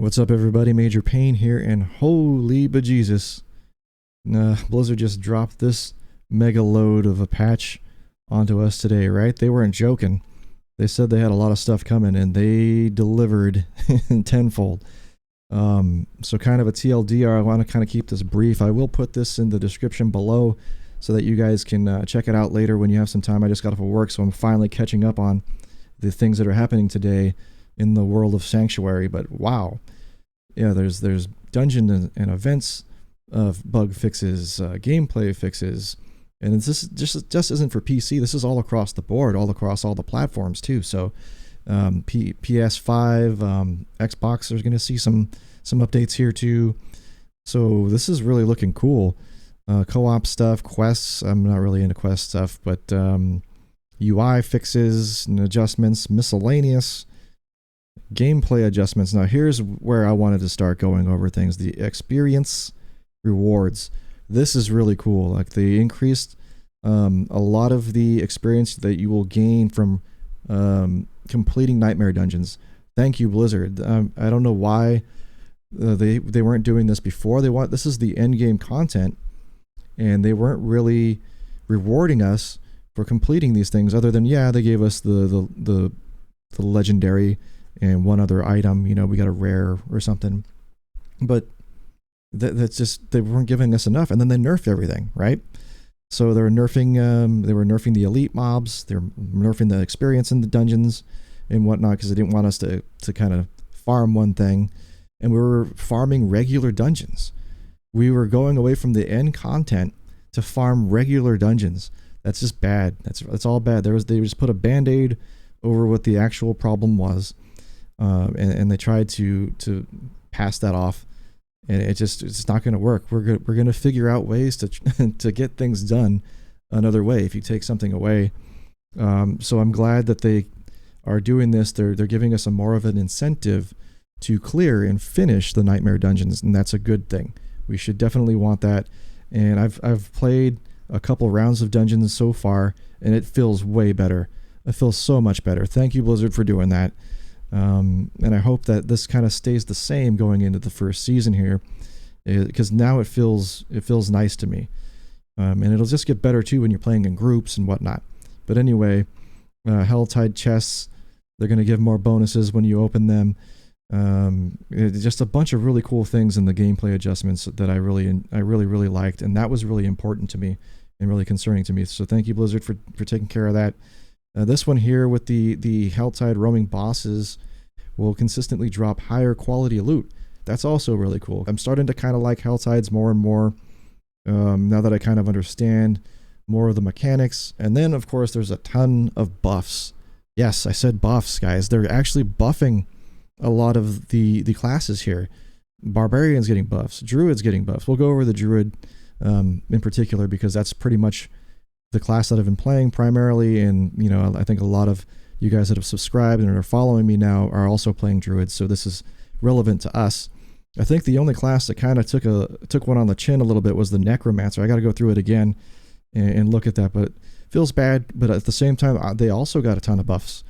What's up, everybody? Major Pain here, and holy bejesus, Blizzard just dropped this mega load of a patch onto us today, right? They weren't joking. They said they had a lot of stuff coming, and they delivered tenfold. So kind of a TLDR, I want to kind of keep this brief. I will put this in the description below so that you guys can check it out later when you have some time. I just got off of work, so I'm finally catching up on the things that are happening today in the world of Sanctuary. But wow, yeah, there's dungeon and events bug fixes, gameplay fixes, and this just isn't for PC. This is all across the board, all across all the platforms too. So PS5, Xbox, there's going to see some updates here too. So this is really looking cool. Co-op stuff, quests. I'm not really into quest stuff, but UI fixes and adjustments, miscellaneous gameplay adjustments. Now here's where I wanted to start going over things. The experience rewards. This is really cool. Like, they increased a lot of the experience that you will gain from completing nightmare dungeons. Thank you, Blizzard. I don't know why they weren't doing this before. This is the end game content, and they weren't really rewarding us for completing these things, other than, yeah, they gave us the legendary and one other item. You know, we got a rare or something, but that's just, they weren't giving us enough. And then they nerfed everything, right? So they were nerfing the elite mobs. They're nerfing the experience in the dungeons and whatnot, because they didn't want us to kind of farm one thing. And we were farming regular dungeons. We were going away from the end content to farm regular dungeons. That's just bad. That's all bad. They just put a band-aid over what the actual problem was, and they tried to pass that off, and it's not going to work. We're going to figure out ways to to get things done another way if you take something away. So I'm glad that they are doing this. They're giving us a more of an incentive to clear and finish the nightmare dungeons, and that's a good thing. We should definitely want that. And I've played a couple rounds of dungeons so far, and it feels way better. It feels so much better. Thank you, Blizzard, for doing that. And I hope that this kind of stays the same going into the first season here, because now it feels nice to me. And it'll just get better too when you're playing in groups and whatnot. But anyway, Helltide chests, they're going to give more bonuses when you open them. Just a bunch of really cool things in the gameplay adjustments that I really liked, and that was really important to me and really concerning to me. So thank you, Blizzard, for taking care of that. This one here with the Helltide roaming bosses will consistently drop higher quality loot. That's also really cool. I'm starting to kind of like Helltides more and more now that I kind of understand more of the mechanics. And then, of course, there's a ton of buffs. Yes, I said buffs, guys. They're actually buffing a lot of the classes here. Barbarians getting buffs. Druids getting buffs. We'll go over the Druid in particular, because that's pretty much the class that I've been playing primarily, and you know, I think a lot of you guys that have subscribed and are following me now are also playing Druids, so this is relevant to us. I think the only class that kind of took one on the chin a little bit was the Necromancer. I got to go through it again and look at that, but it feels bad. But at the same time, they also got a ton of buffs,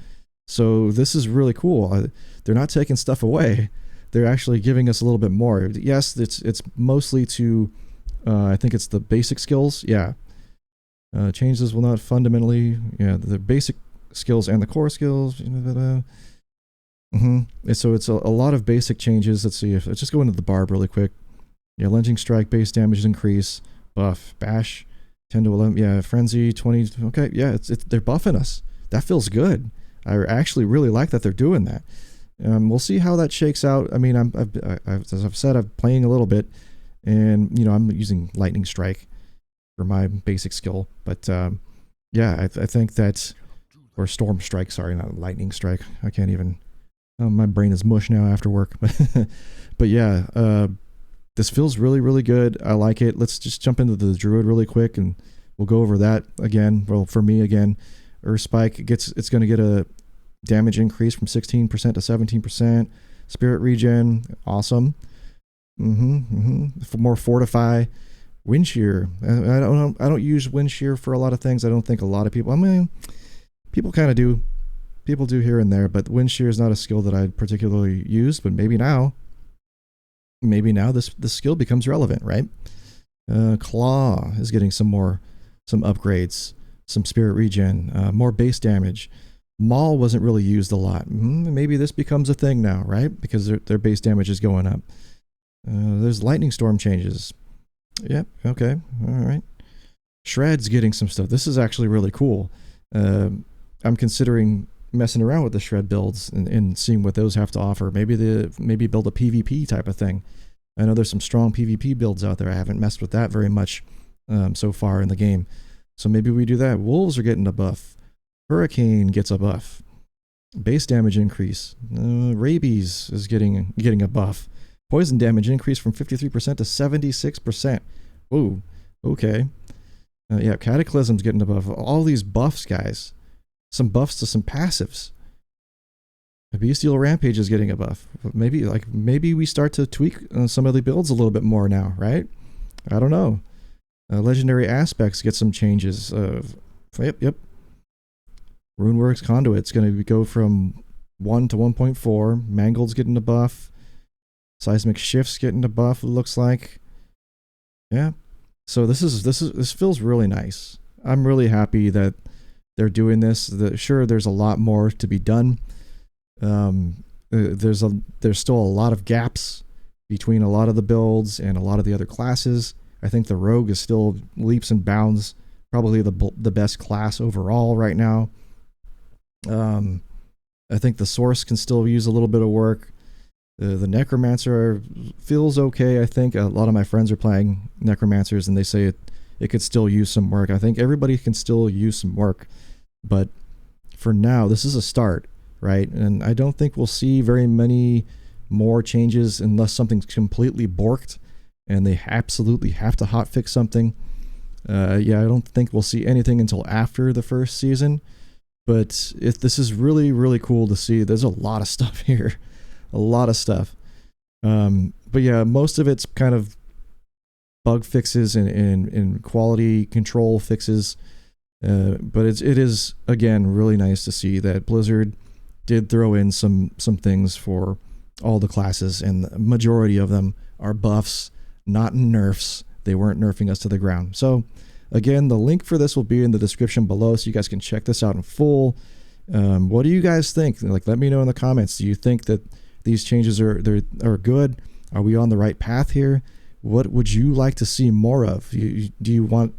so this is really cool. They're not taking stuff away; they're actually giving us a little bit more. Yes, it's mostly to, I think it's the basic skills. Yeah. Changes will not fundamentally, the basic skills and the core skills. And so it's a lot of basic changes. Let's see, let's just go into the barb really quick. Yeah, lunging strike, base damage increase, buff, bash, 10 to 11. Yeah, frenzy, 20. Okay, yeah, they're buffing us. That feels good. I actually really like that they're doing that. We'll see how that shakes out. I mean, as I've said, I'm playing a little bit, and I'm using lightning strike for my basic skill, but yeah, I think that, or storm strike, sorry, not lightning strike. I can't even, my brain is mush now after work. But yeah, this feels really good. I like it. Let's just jump into the Druid really quick, and we'll go over that again. Well, for me again, Earth Spike it's going to get a damage increase from 16% to 17%. Spirit regen, awesome. For more fortify. Wind shear. I don't use wind shear for a lot of things. I don't think a lot of people. I mean, people kind of do. People do here and there, but wind shear is not a skill that I particularly use. But maybe now, maybe now this skill becomes relevant, right? Claw is getting some upgrades, some spirit regen, more base damage. Maul wasn't really used a lot. Maybe this becomes a thing now, right? Because their base damage is going up. There's lightning storm changes. Yep, okay, all right. Shred's getting some stuff. This is actually really cool. I'm considering messing around with the Shred builds and seeing what those have to offer. Maybe build a PvP type of thing. I know there's some strong PvP builds out there. I haven't messed with that very much so far in the game. So maybe we do that. Wolves are getting a buff. Hurricane gets a buff. Base damage increase. Rabies is getting a buff. Poison damage increase from 53% to 76%. Ooh, okay. Yeah, Cataclysm's getting a buff. All these buffs, guys. Some buffs to some passives. Bestial Rampage is getting a buff. Maybe we start to tweak some of the builds a little bit more now, right? I don't know. Legendary Aspects get some changes. Yep. Runeworks Conduit's going to go from 1 to 1.4. Mangold's getting a buff. Seismic Shift's getting a buff, it looks like. Yeah. So this feels really nice. I'm really happy that they're doing this. Sure, there's a lot more to be done. There's still a lot of gaps between a lot of the builds and a lot of the other classes. I think the Rogue is still leaps and bounds probably the best class overall right now. I think the Source can still use a little bit of work. The Necromancer feels okay. I think a lot of my friends are playing Necromancers and they say it could still use some work. I think everybody can still use some work, but for now, this is a start, right? And I don't think we'll see very many more changes unless something's completely borked and they absolutely have to hotfix something. Yeah, I don't think we'll see anything until after the first season, but this is really, really cool to see. There's a lot of stuff here. A lot of stuff. But yeah, most of it's kind of bug fixes and quality control fixes. But it is, again, really nice to see that Blizzard did throw in some things for all the classes, and the majority of them are buffs, not nerfs. They weren't nerfing us to the ground. So again, the link for this will be in the description below, so you guys can check this out in full. What do you guys think? Like, let me know in the comments. Do you think that these changes are good? Are we on the right path here? What would you like to see more of? Do you want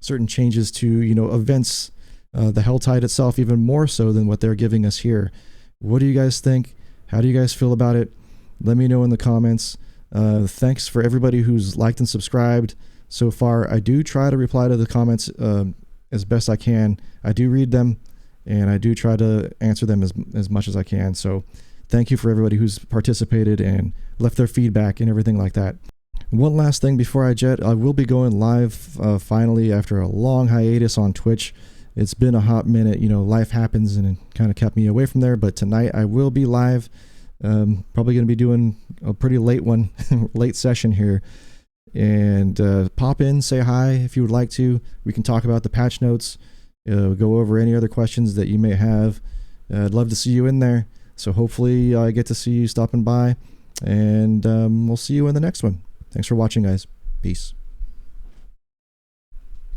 certain changes to, events, the Helltide itself, even more so than what they're giving us here? What do you guys think? How do you guys feel about it? Let me know in the comments. Thanks for everybody who's liked and subscribed so far. I do try to reply to the comments as best I can. I do read them, and I do try to answer them as much as I can. So thank you for everybody who's participated and left their feedback and everything like that. One last thing before I jet, I will be going live finally after a long hiatus on Twitch. It's been a hot minute, life happens and it kind of kept me away from there, but tonight I will be live. Probably going to be doing a pretty late one, late session here. And pop in, say hi if you would like to. We can talk about the patch notes, go over any other questions that you may have. I'd love to see you in there. So hopefully I get to see you stopping by, and we'll see you in the next one. Thanks for watching, guys. Peace.